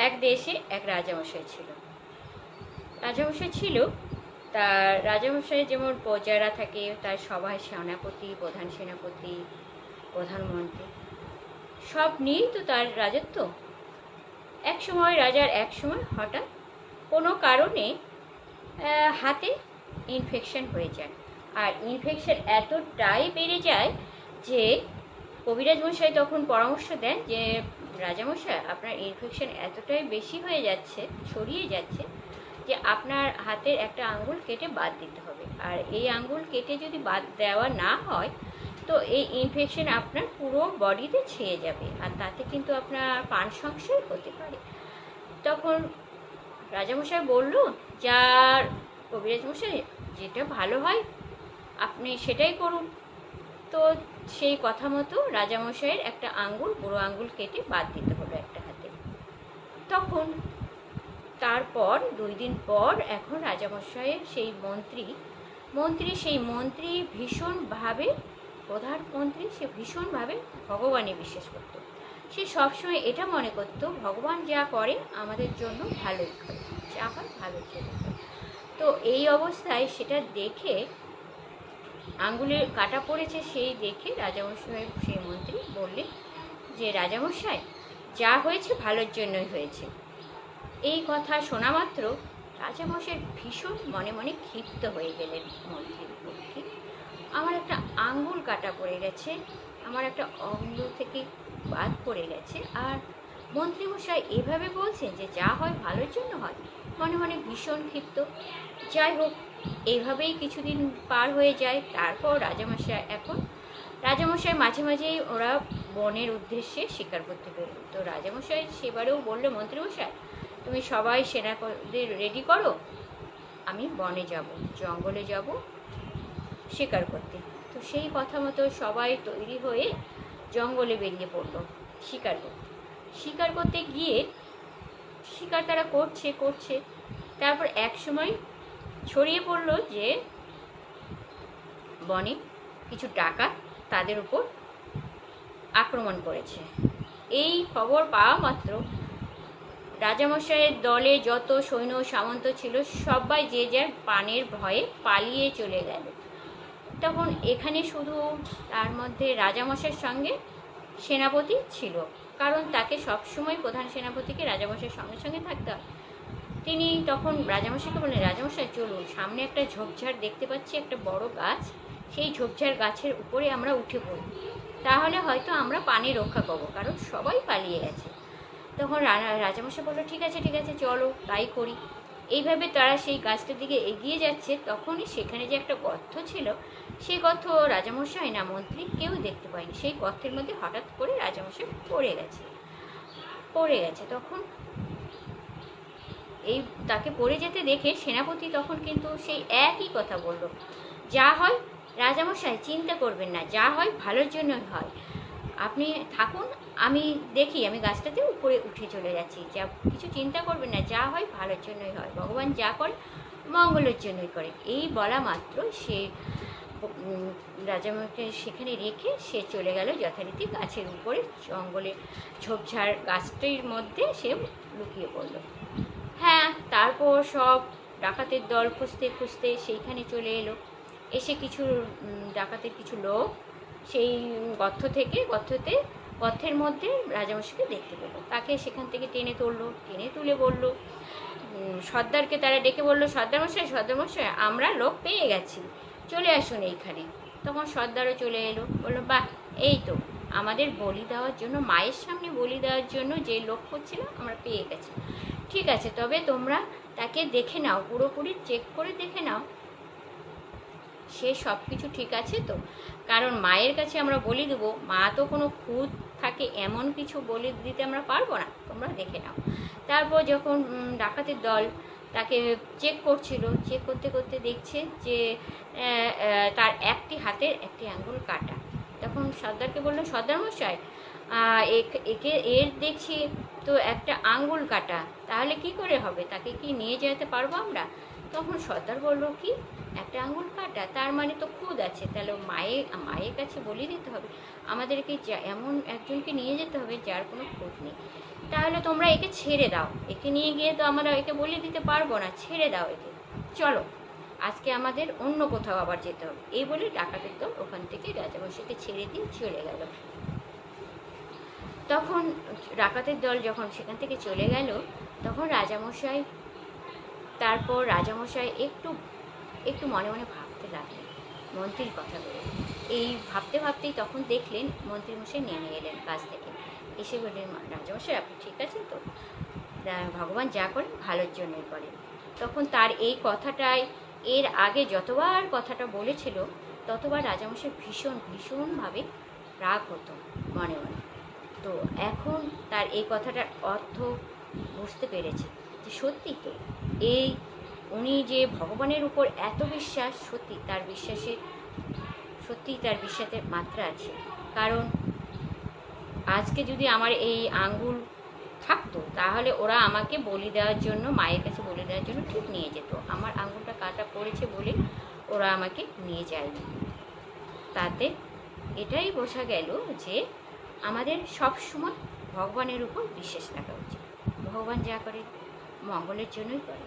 এক দেশে এক রাজামশাই ছিল। রাজামশাই ছিল, তার রাজামশাই যেমন প্রজারা থাকে, তার সভায় সেনাপতি, প্রধান সেনাপতি, প্রধানমন্ত্রী সব নিয়েই তো তার রাজত্ব। এক সময় হঠাৎ কোনো কারণে হাতে ইনফেকশন হয়ে যায়। আর ইনফেকশন এতটাই বেড়ে যায় যে কবিরাজ মশাই তখন পরামর্শ দেন যে রাজামশাই, আপনার ইনফেকশন এতটাই বেশি হয়ে যাচ্ছে, ছড়িয়ে যাচ্ছে, যে আপনার হাতের একটা আঙ্গুল কেটে বাদ দিতে হবে। আর এই আঙ্গুল কেটে যদি বাদ দেওয়া না হয় তো এই ইনফেকশন আপনার পুরো বডিতে ছেয়ে যাবে, আর তাতে কিন্তু আপনার প্রাণ সংশয় হতে পারে। তখন রাজামশাই বলল, যার কবিরাজ মশাই যেটা ভালো হয় আপনি সেটাই করুন। তো সেই কথা মতো রাজামশাইয়ের একটা আঙ্গুল, বুড়ো আঙ্গুল কেটে বাদ দিতে হলো একটা হাতে। তখন তারপর 2 দিন পর এখন রাজামশাইয়ের সেই মন্ত্রী ভীষণভাবে, প্রধানমন্ত্রী, সে ভীষণভাবে ভগবানে বিশ্বাস করত। সে সবসময় এটা মনে করত ভগবান যা করে আমাদের জন্য ভালোই করে, যা হয় ভালোর জন্য হয়। তো এই অবস্থায় সেটা দেখে, আঙ্গুলে কাটা পড়েছে সেই দেখে রাজামশাই, সেই মন্ত্রী বললেন যে রাজামশাই, যা হয়েছে ভালোর জন্যই হয়েছে। এই কথা শোনা মাত্র রাজামশাই ভীষণ মনে মনে ক্ষিপ্ত হয়ে গেলেন মন্ত্রীর পক্ষে। আমার একটা আঙ্গুল কাটা পড়ে গেছে, আমার একটা অঙ্গ থেকে বাদ পড়ে গেছে, আর মন্ত্রীমশাই এভাবে বলছেন যে যা হয় ভালোর জন্য হয়। মনে মনে ভীষণ ক্ষিপ্ত। যাই হোক, এইভাবেই কিছুদিন পার হয়ে যায়। তারপর রাজামশাই মাঝে মাঝেই ওরা বনের উদ্দেশ্যে শিকার করতে বেরোল। তো রাজামশাই সেবারেও বললো, মন্ত্রীমশাই তুমি সবাই সেনাপতিদের রেডি করো, আমি বনে যাব, জঙ্গলে যাব শিকার করতে। তো সেই কথা মতো সবাই তৈরি হয়ে জঙ্গলে বেরিয়ে পড়লো শিকার করতে গিয়ে শিকার তারা করছে। তারপর এক সময় ছড়িয়ে পড়লো যে বনে কিছু ডাকাত তাদের উপর আক্রমণ করেছে। এই খবর পাওয়া মাত্র রাজামশাইয়ের দলে যত সৈন্য সামন্ত ছিল সবাই যে যার প্রাণের ভয়ে পালিয়ে চলে গেল। তখন এখানে শুধু তার মধ্যে রাজামশাইয়ের সঙ্গে সেনাপতি ছিল, কারণ তাকে সবসময় প্রধান সেনাপতিকে রাজামশাইয়ের সঙ্গে সঙ্গে থাকতে হয়। তিনি তখন রাজামশাইকে বললেন, রাজামশাই চলুন, সামনে একটা ঝোপঝাড় দেখতে পাচ্ছি, একটা বড় গাছ, সেই ঝোপঝাড় গাছের উপরে আমরা উঠে পড়ি, তাহলে হয়তো আমরা প্রাণে রক্ষা পাবো, কারণ সবাই পালিয়ে গেছে। তখন রাজামশাই বললো, ঠিক আছে চলো তাই করি। এইভাবে তারা সেই গাছটার দিকে এগিয়ে যাচ্ছে। তখনই সেখানে যে একটা গর্ত ছিল, সেই গর্ত রাজামশাই না মন্ত্রী কেউ দেখতে পায়নি। সেই গর্তের মধ্যে হঠাৎ করে রাজামশাই পড়ে গেছে। তখন তাকে পড়ে যেতে দেখে সেনাপতি তখন কিন্তু সেই একই কথা বলল, যা হয় রাজামশাই চিন্তা করবেন না, যা হয় ভালোর জন্যই হয়, আপনি থাকুন, আমি গাছটাতে উপরে উঠে চলে যাচ্ছি, যা কিছু চিন্তা করবেন না, যা হয় ভালোর জন্যই হয়, ভগবান যা করে মঙ্গলের জন্যই করে। এই বলা মাত্র সে রাজামশাই সেখানে রেখে সে চলে গেল যথারীতি গাছের উপরে, জঙ্গলে ঝোপঝাড় গাছটির মধ্যে সে লুকিয়ে পড়ল। হ্যাঁ, তারপর সব ডাকাতের দল খুঁজতে খুঁজতে সেইখানে চলে এলো। এসে কিছু ডাকাতের কিছু লোক সেই গর্তের মধ্যে রাজামশাইকে দেখতে পেল। তাকে সেখান থেকে টেনে তুলে বলল, সর্দারকে তারা ডেকে বলল, সর্দারমশাই আমরা লোক পেয়ে গেছি, চলে আসুন এইখানে। তখন সর্দারও চলে এলো, বললো, বাহ, এই তো আমাদের বলি দেওয়ার জন্য, মায়ের সামনে বলি দেওয়ার জন্য যে লোক করছিল আমরা পেয়ে গেছি। ঠিক আছে, তবে তোমরা তাকে দেখে নাও, পুরোপুরি চেক করে দেখে নাও সে সব কিছু ঠিক আছে তো, কারণ মায়ের কাছে আমরা বলি দেবো, মা তো কোনো খুঁত থাকে এমন কিছু বলি দিতে আমরা পারবো না, তোমরা দেখে নাও। তারপর যখন ডাকাতের দল তাকে চেক করতে দেখছে যে তার একটি হাতের একটি আঙ্গুল কাটা। তখন সর্দারকে বললেন, সর্দারমশাই এর দেখছি তো একটা আঙ্গুল কাটা, তাহলে কি করে হবে, তাকে কি নিয়ে যেতে পারবো আমরা? তখন সর্দার বলল কি, একটা আঙুল কাটা, তার মানে তো খুদ আছে, তাহলে মায়ের কাছে বলে দিতে হবে, আমাদেরকে এমন একজনকে নিয়ে যেতে হবে যার কোনো খুদ নেই। তাহলে তোমরা একে ছেড়ে দাও, একে নিয়ে গিয়ে তো আমরা একে বলে দিতে পারবো না, ছেড়ে দাও একে, চলো আজকে আমাদের অন্য কোথাও আবার যেতে হবে। এই বলে ডাকাতের দল ওখান থেকে রাজামশাইকে ছেড়ে দিয়ে চলে গেল। তখন ডাকাতের দল যখন সেখান থেকে চলে গেল, তখন রাজামশাই একটু একটু মনে মনে ভাবতে লাগলেন মন্ত্রীর কথাগুলো। এই ভাবতে ভাবতেই তখন দেখলেন মন্ত্রীমশাই নেমে এলেন কাছ থেকে, এসে বললেন, রাজামশাই আপনি ঠিক আছেন তো? ভগবান যা করেন ভালোর জন্যই করেন। তখন তার এই কথাটায় এর আগে যতবার কথাটা বলেছিল ততবার রাজামশাই ভীষণভাবে রাগ হতো মনে মনে। তো এখন তার এই কথাটার অর্থ বুঝতে পেরেছে যে সত্যি তো উনি যে ভগবানের উপর এত বিশ্বাস, সত্যি তার বিশ্বাসের মাত্রা আছে। কারণ আজকে যদি আমার এই আঙ্গুল থাকতো তাহলে ওরা আমাকে বলি দেওয়ার জন্য, মায়ের কাছে বলি দেওয়ার জন্য ঠিক নিয়ে যেত। আমার আঙ্গুলটা কাটা পড়েছে বলে ওরা আমাকে নিয়ে যায়নি। তাতে এটাই বোঝা গেল যে আমাদের সব সময় ভগবানের উপর বিশ্বাস রাখা উচিত। ভগবান যা করে মঙ্গলের জন্যই করে।